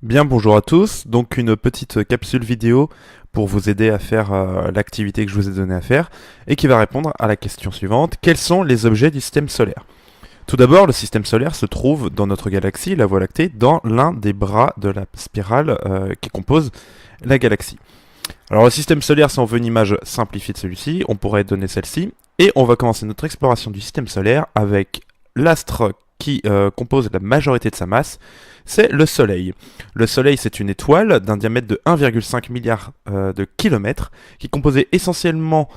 Bien, bonjour à tous. Donc une petite capsule vidéo pour vous aider à faire l'activité que je vous ai donnée à faire et qui va répondre à la question suivante. Quels sont les objets du système solaire? Tout d'abord, le système solaire se trouve dans notre galaxie, la Voie lactée, dans l'un des bras de la spirale qui compose la galaxie. Alors le système solaire, si on veut une image simplifiée de celui-ci, on pourrait donner celle-ci. Et on va commencer notre exploration du système solaire avec l'astre qui compose la majorité de sa masse, c'est le Soleil. Le Soleil, c'est une étoile d'un diamètre de 1,5 milliard de kilomètres, qui est composée essentiellement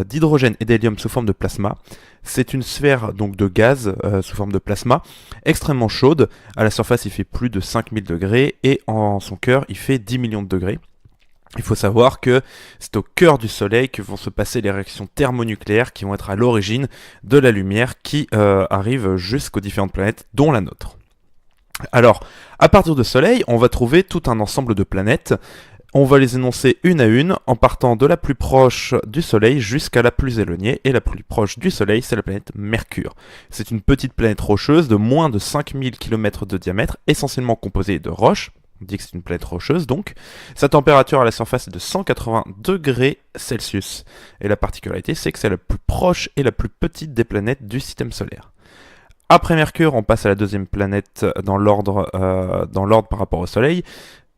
d'hydrogène et d'hélium sous forme de plasma. C'est une sphère donc de gaz sous forme de plasma, extrêmement chaude. À la surface, il fait plus de 5000 degrés et en son cœur, il fait 10 millions de degrés. Il faut savoir que c'est au cœur du Soleil que vont se passer les réactions thermonucléaires qui vont être à l'origine de la lumière qui arrive jusqu'aux différentes planètes, dont la nôtre. Alors, à partir de Soleil, on va trouver tout un ensemble de planètes. On va les énoncer une à une en partant de la plus proche du Soleil jusqu'à la plus éloignée. Et la plus proche du Soleil, c'est la planète Mercure. C'est une petite planète rocheuse de moins de 5000 km de diamètre, essentiellement composée de roches. On dit que c'est une planète rocheuse donc. Sa température à la surface est de 180 degrés Celsius. Et la particularité, c'est que c'est la plus proche et la plus petite des planètes du système solaire. Après Mercure, on passe à la deuxième planète dans l'ordre par rapport au Soleil.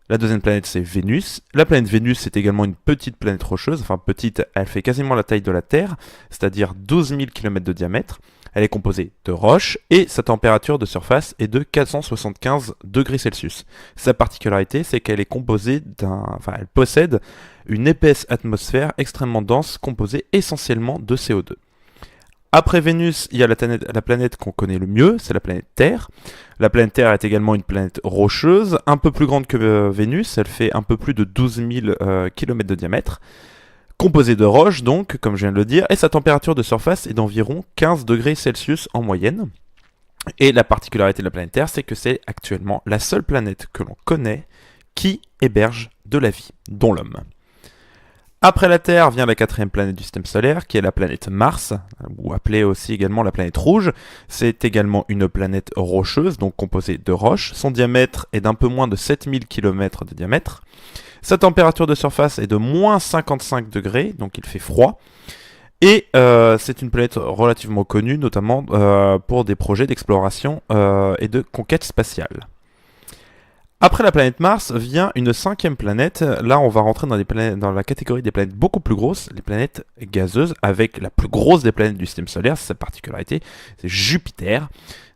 La deuxième planète, c'est Vénus. La planète Vénus, c'est également une petite planète rocheuse. Enfin, petite, elle fait quasiment la taille de la Terre, c'est-à-dire 12 000 km de diamètre. Elle est composée de roches et sa température de surface est de 475 degrés Celsius. Sa particularité, c'est qu'elle est composée elle possède une épaisse atmosphère extrêmement dense composée essentiellement de CO2. Après Vénus, il y a la planète qu'on connaît le mieux, c'est la planète Terre. La planète Terre est également une planète rocheuse, un peu plus grande que Vénus, elle fait un peu plus de 12 000 km de diamètre, composée de roches donc, comme je viens de le dire, et sa température de surface est d'environ 15 degrés Celsius en moyenne. Et la particularité de la planète Terre, c'est que c'est actuellement la seule planète que l'on connaît qui héberge de la vie, dont l'homme. Après la Terre vient la quatrième planète du système solaire, qui est la planète Mars, ou appelée aussi également la planète rouge. C'est également une planète rocheuse, donc composée de roches. Son diamètre est d'un peu moins de 7000 km de diamètre. Sa température de surface est de moins 55 degrés, donc il fait froid. Et c'est une planète relativement connue, notamment pour des projets d'exploration et de conquête spatiale. Après la planète Mars vient une cinquième planète. Là, on va rentrer dans la catégorie des planètes beaucoup plus grosses, les planètes gazeuses, avec la plus grosse des planètes du système solaire, c'est sa particularité, c'est Jupiter.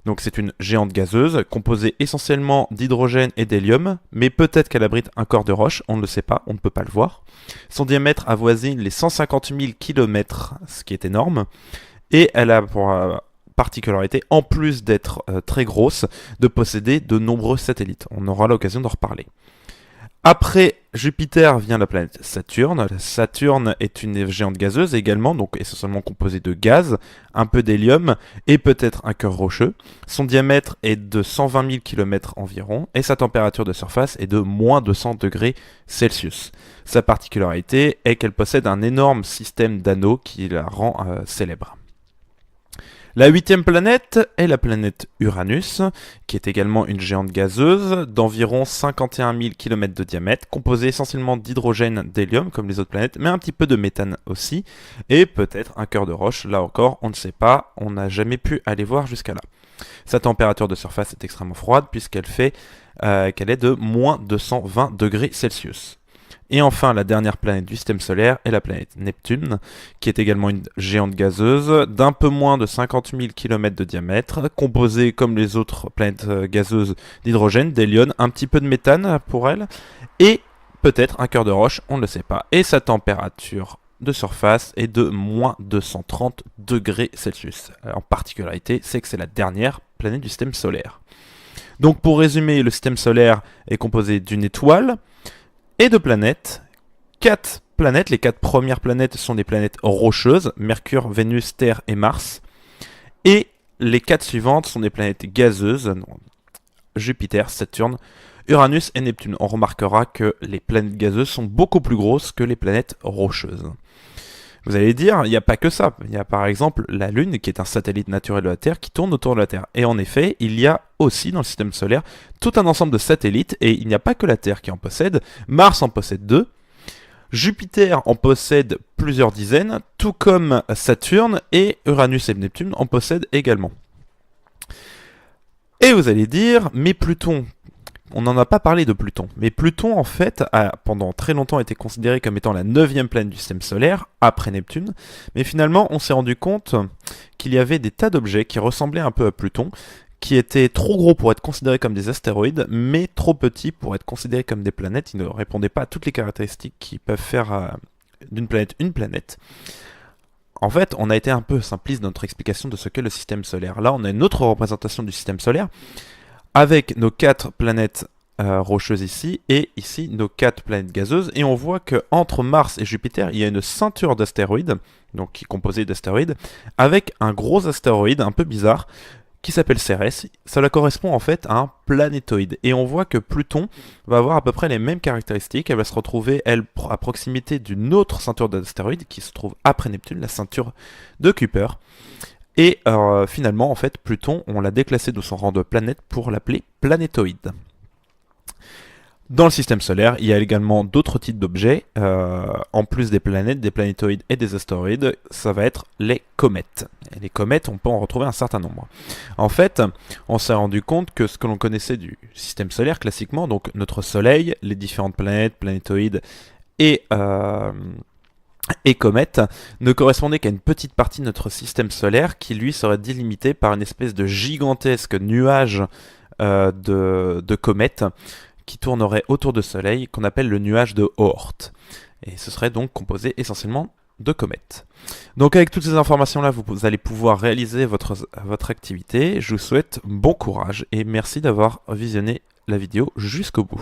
Donc c'est une géante gazeuse, composée essentiellement d'hydrogène et d'hélium, mais peut-être qu'elle abrite un corps de roche, on ne le sait pas, on ne peut pas le voir. Son diamètre avoisine les 150 000 km, ce qui est énorme, et elle a pour particularité, en plus d'être très grosse, de posséder de nombreux satellites. On aura l'occasion d'en reparler. Après Jupiter vient la planète Saturne. Saturne est une géante gazeuse également, donc essentiellement composée de gaz, un peu d'hélium et peut-être un cœur rocheux. Son diamètre est de 120 000 km environ et sa température de surface est de moins 200 degrés Celsius. Sa particularité est qu'elle possède un énorme système d'anneaux qui la rend célèbre. La huitième planète est la planète Uranus, qui est également une géante gazeuse d'environ 51 000 km de diamètre, composée essentiellement d'hydrogène, d'hélium comme les autres planètes, mais un petit peu de méthane aussi, et peut-être un cœur de roche, là encore on ne sait pas, on n'a jamais pu aller voir jusqu'à là. Sa température de surface est extrêmement froide puisqu'elle qu'elle est de moins 220 degrés Celsius. Et enfin, la dernière planète du système solaire est la planète Neptune, qui est également une géante gazeuse d'un peu moins de 50 000 km de diamètre, composée comme les autres planètes gazeuses d'hydrogène, d'hélium, un petit peu de méthane pour elle, et peut-être un cœur de roche, on ne le sait pas. Et sa température de surface est de moins 230 degrés Celsius. En particularité, c'est que c'est la dernière planète du système solaire. Donc pour résumer, le système solaire est composé d'une étoile, et de planètes. 4 planètes, les 4 premières planètes sont des planètes rocheuses, Mercure, Vénus, Terre et Mars. Et les 4 suivantes sont des planètes gazeuses, Jupiter, Saturne, Uranus et Neptune. On remarquera que les planètes gazeuses sont beaucoup plus grosses que les planètes rocheuses. Vous allez dire, il n'y a pas que ça. Il y a par exemple la Lune, qui est un satellite naturel de la Terre, qui tourne autour de la Terre. Et en effet, il y a aussi dans le système solaire tout un ensemble de satellites, et il n'y a pas que la Terre qui en possède. Mars en possède 2. Jupiter en possède plusieurs dizaines, tout comme Saturne, et Uranus et Neptune en possèdent également. Et vous allez dire, mais Pluton, on n'en a pas parlé de Pluton, mais Pluton en fait a pendant très longtemps été considéré comme étant la 9e planète du système solaire, après Neptune, mais finalement on s'est rendu compte qu'il y avait des tas d'objets qui ressemblaient un peu à Pluton, qui étaient trop gros pour être considérés comme des astéroïdes, mais trop petits pour être considérés comme des planètes. Ils ne répondaient pas à toutes les caractéristiques qui peuvent faire d'une planète une planète. En fait, on a été un peu simpliste dans notre explication de ce qu'est le système solaire. Là, on a une autre représentation du système solaire, avec nos 4 planètes rocheuses ici, et ici nos 4 planètes gazeuses, et on voit que entre Mars et Jupiter, il y a une ceinture d'astéroïdes, donc qui est composée d'astéroïdes, avec un gros astéroïde un peu bizarre, qui s'appelle Cérès. Cela correspond en fait à un planétoïde. Et on voit que Pluton va avoir à peu près les mêmes caractéristiques. Elle va se retrouver, elle, à proximité d'une autre ceinture d'astéroïdes qui se trouve après Neptune, la ceinture de Kuiper. Et finalement, en fait, Pluton, on l'a déclassé de son rang de planète pour l'appeler planétoïde. Dans le système solaire, il y a également d'autres types d'objets, en plus des planètes, des planétoïdes et des astéroïdes, ça va être les comètes. Et les comètes, on peut en retrouver un certain nombre. En fait, on s'est rendu compte que ce que l'on connaissait du système solaire classiquement, donc notre Soleil, les différentes planètes, planétoïdes et comètes, ne correspondait qu'à une petite partie de notre système solaire qui lui serait délimité par une espèce de gigantesque nuage de comètes qui tournerait autour du Soleil, qu'on appelle le nuage de Oort. Et ce serait donc composé essentiellement de comètes. Donc avec toutes ces informations-là, vous allez pouvoir réaliser votre activité. Je vous souhaite bon courage et merci d'avoir visionné la vidéo jusqu'au bout.